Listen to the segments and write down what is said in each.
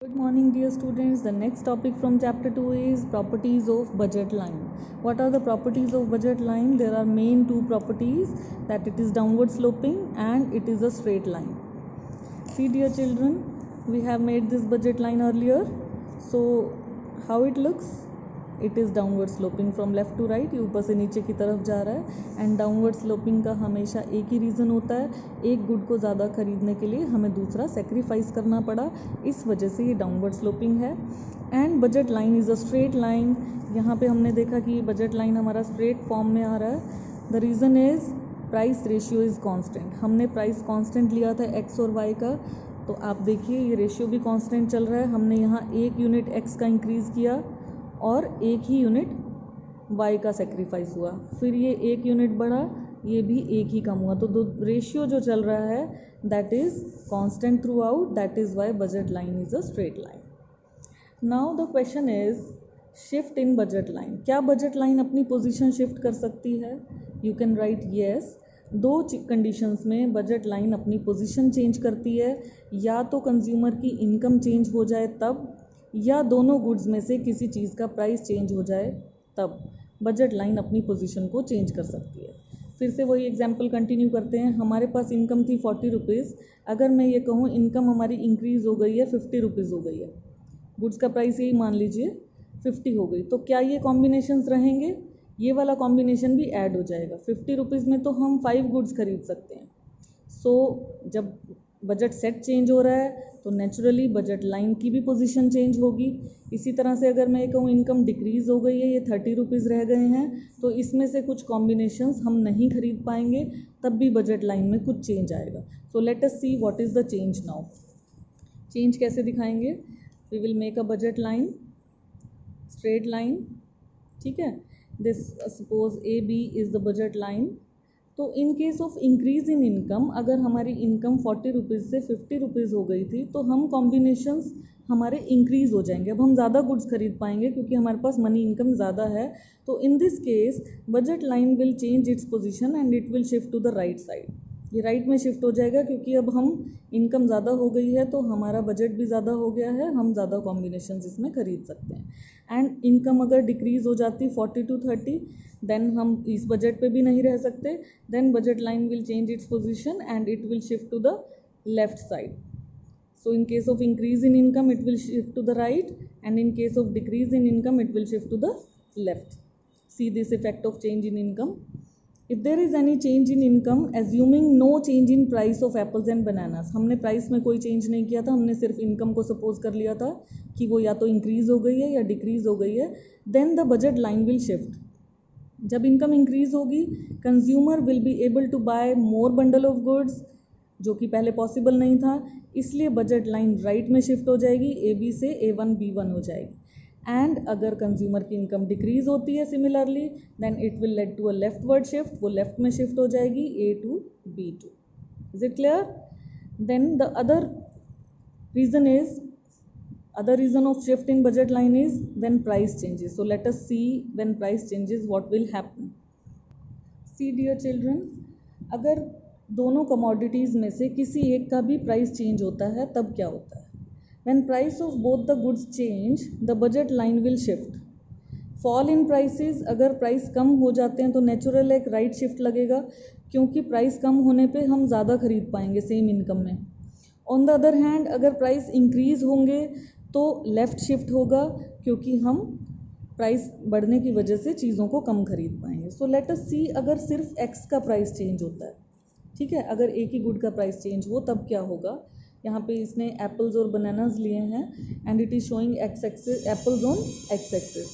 Good morning dear students. The next topic from chapter 2 is properties of budget line. What are the properties of budget line? There are main two properties, that it is downward sloping and it is a straight line. See dear children, we have made this budget line earlier. So how it looks? It is downward sloping from left to right, ये ऊपर से नीचे की तरफ जा रहा है. And downward sloping का हमेशा एक ही रीज़न होता है, एक गुड को ज़्यादा खरीदने के लिए हमें दूसरा सेक्रीफाइस करना पड़ा, इस वजह से ये डाउनवर्ड स्लोपिंग है. And budget line is a straight line. यहाँ पे हमने देखा कि बजट लाइन हमारा स्ट्रेट फॉर्म में आ रहा है. The reason is price ratio is constant. हमने प्राइस कांस्टेंट लिया था एक्स और वाई का, तो आप देखिए ये रेशियो भी कांस्टेंट चल रहा है. हमने यहाँ एक यूनिट एक्स का इंक्रीज़ किया और एक ही यूनिट y का सेक्रीफाइस हुआ, फिर ये एक यूनिट बढ़ा, ये भी एक ही कम हुआ. तो दो रेशियो जो चल रहा है that is constant through out. That is why budget line is a straight line. Now the question is shift in budget line. क्या बजट लाइन अपनी पोजीशन शिफ्ट कर सकती है? You can write yes. दो कंडीशंस में budget line अपनी position change करती है, या तो कंज्यूमर की इनकम चेंज हो जाए तब, या दोनों गुड्स में से किसी चीज़ का प्राइस चेंज हो जाए तब बजट लाइन अपनी पोजीशन को चेंज कर सकती है. फिर से वही एग्जांपल कंटिन्यू करते हैं. हमारे पास इनकम थी 40 रुपीज़. अगर मैं ये कहूँ इनकम हमारी इंक्रीज़ हो गई है 50 रुपीज़ हो गई है, गुड्स का प्राइस यही मान लीजिए 50 हो गई, तो क्या ये कॉम्बिनेशंस रहेंगे? ये वाला कॉम्बिनेशन भी ऐड हो जाएगा. 50 रुपीज़ में तो हम 5 गुड्स खरीद सकते हैं. सो जब बजट सेट चेंज हो रहा है तो नेचुरली बजट लाइन की भी पोजीशन चेंज होगी. इसी तरह से अगर मैं ये कहूँ इनकम डिक्रीज़ हो गई है, ये 30 रुपीज़ रह गए हैं, तो इसमें से कुछ कॉम्बिनेशंस हम नहीं खरीद पाएंगे, तब भी बजट लाइन में कुछ चेंज आएगा. So let us see what is the change now. Change कैसे दिखाएंगे? We will make a budget line, straight line. ठीक है, this suppose A B is the budget line. तो in case of increase in income, अगर हमारी income 40 rupees से 50 rupees हो गई थी, तो हम कॉम्बिनेशंस हमारे इंक्रीज़ हो जाएंगे. अब हम ज़्यादा गुड्स खरीद पाएंगे क्योंकि हमारे पास मनी इनकम ज़्यादा है. तो in this case budget line will change its position and it will shift to the right side. ये राइट में शिफ्ट हो जाएगा क्योंकि अब हम इनकम ज़्यादा हो गई है, तो हमारा बजट भी ज़्यादा हो गया है, हम ज़्यादा कॉम्बिनेशंस इसमें खरीद सकते हैं. एंड इनकम अगर डिक्रीज़ हो जाती 40 to 30, देन हम इस बजट पे भी नहीं रह सकते. Then budget line will change its position and it will shift to the left side. So in case of increase in income it will shift to the right, and in case of decrease in income it will shift to the left. See this effect of change in income. If there is any change in income, assuming no change in price of apples and bananas, हमने price में कोई change नहीं किया था, हमने सिर्फ income को suppose कर लिया था कि वो या तो इंक्रीज़ हो गई है या डिक्रीज़ हो गई है. Then the budget line will shift. जब इनकम इंक्रीज़ होगी, consumer will be able to buy more bundle of goods, जो कि पहले पॉसिबल नहीं था, इसलिए बजट लाइन राइट में शिफ्ट हो जाएगी, ए बी से A1 B1 हो जाएगी. एंड अगर कंज्यूमर की इनकम डिक्रीज़ होती है similarly, then it will lead to a leftward shift, वो लेफ्ट में शिफ्ट हो जाएगी A2 B2. Is it clear? Then the other reason of shift in budget line is when price changes. So let us see when price changes what will happen. See dear children, अगर दोनों commodities में से किसी एक का भी price change होता है तब क्या होता है? When price of both the goods change, the budget line will shift. Fall in prices, अगर प्राइस कम हो जाते हैं तो नेचुरल एक राइट शिफ्ट लगेगा, क्योंकि प्राइस कम होने पे हम ज़्यादा खरीद पाएंगे सेम इनकम में. ऑन द अदर हैंड अगर प्राइस इंक्रीज़ होंगे तो लेफ़्ट शिफ्ट होगा, क्योंकि हम प्राइस बढ़ने की वजह से चीज़ों को कम खरीद पाएंगे. सो लेट अस सी, अगर सिर्फ एक्स का प्राइस चेंज होता है, ठीक है, अगर एक ही गुड का प्राइस चेंज हो तब क्या होगा? यहाँ पे इसने एप्पल्स और बनानास लिए हैं and it is showing X axis, apples on X axis.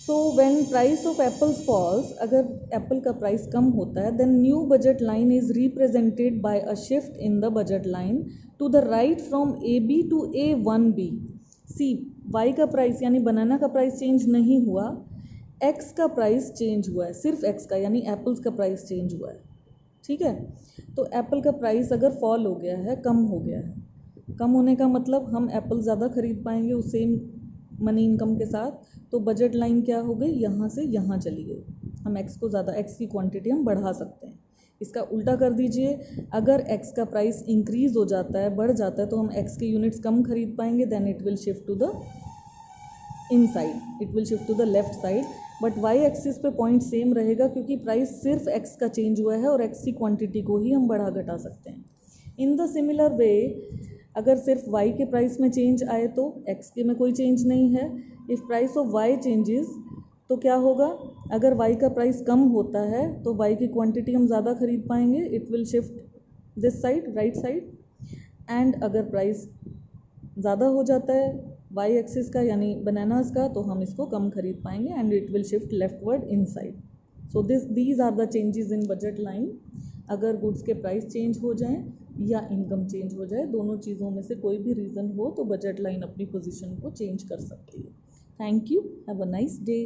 So when price of apples falls, अगर एप्पल का प्राइस कम होता है, then new budget line is represented by a shift in the budget line to the right from AB to A1B. See, Y का price यानी banana का price change नहीं हुआ, एक्स का प्राइस चेंज हुआ है, सिर्फ एक्स का यानी एप्पल्स का प्राइस चेंज हुआ है. ठीक है, तो एप्पल का प्राइस अगर फॉल हो गया है, कम हो गया है, कम होने का मतलब हम एप्पल ज़्यादा खरीद पाएंगे उस सेम मनी इनकम के साथ, तो बजट लाइन क्या हो गई? यहाँ से यहाँ चली गई. हम एक्स को ज़्यादा, एक्स की क्वांटिटी हम बढ़ा सकते हैं. इसका उल्टा कर दीजिए, अगर x का प्राइस इंक्रीज हो जाता है, बढ़ जाता है, तो हम x के यूनिट्स कम खरीद पाएंगे, then it will shift to the inside, it will shift to the left side. But y axis पे पॉइंट सेम रहेगा क्योंकि प्राइस सिर्फ x का चेंज हुआ है और x की क्वांटिटी को ही हम बढ़ा घटा सकते हैं। इन द सिमिलर वे अगर सिर्फ y के प्राइस में चेंज आए तो x के में कोई चेंज नहीं है। If price of y changes तो क्या होगा, अगर y का प्राइस कम होता है तो y की क्वांटिटी हम ज़्यादा खरीद पाएंगे, it will shift this side, right side. And अगर प्राइस ज़्यादा हो जाता है y एक्सिस का यानी बनानास का, तो हम इसको कम खरीद पाएंगे and it will shift leftward inside. So these are the changes in budget line. अगर गुड्स के प्राइस चेंज हो जाएं या इनकम चेंज हो जाए, दोनों चीज़ों में से कोई भी रीज़न हो तो बजट लाइन अपनी पोजीशन को चेंज कर सकती है। Thank you, have a nice day.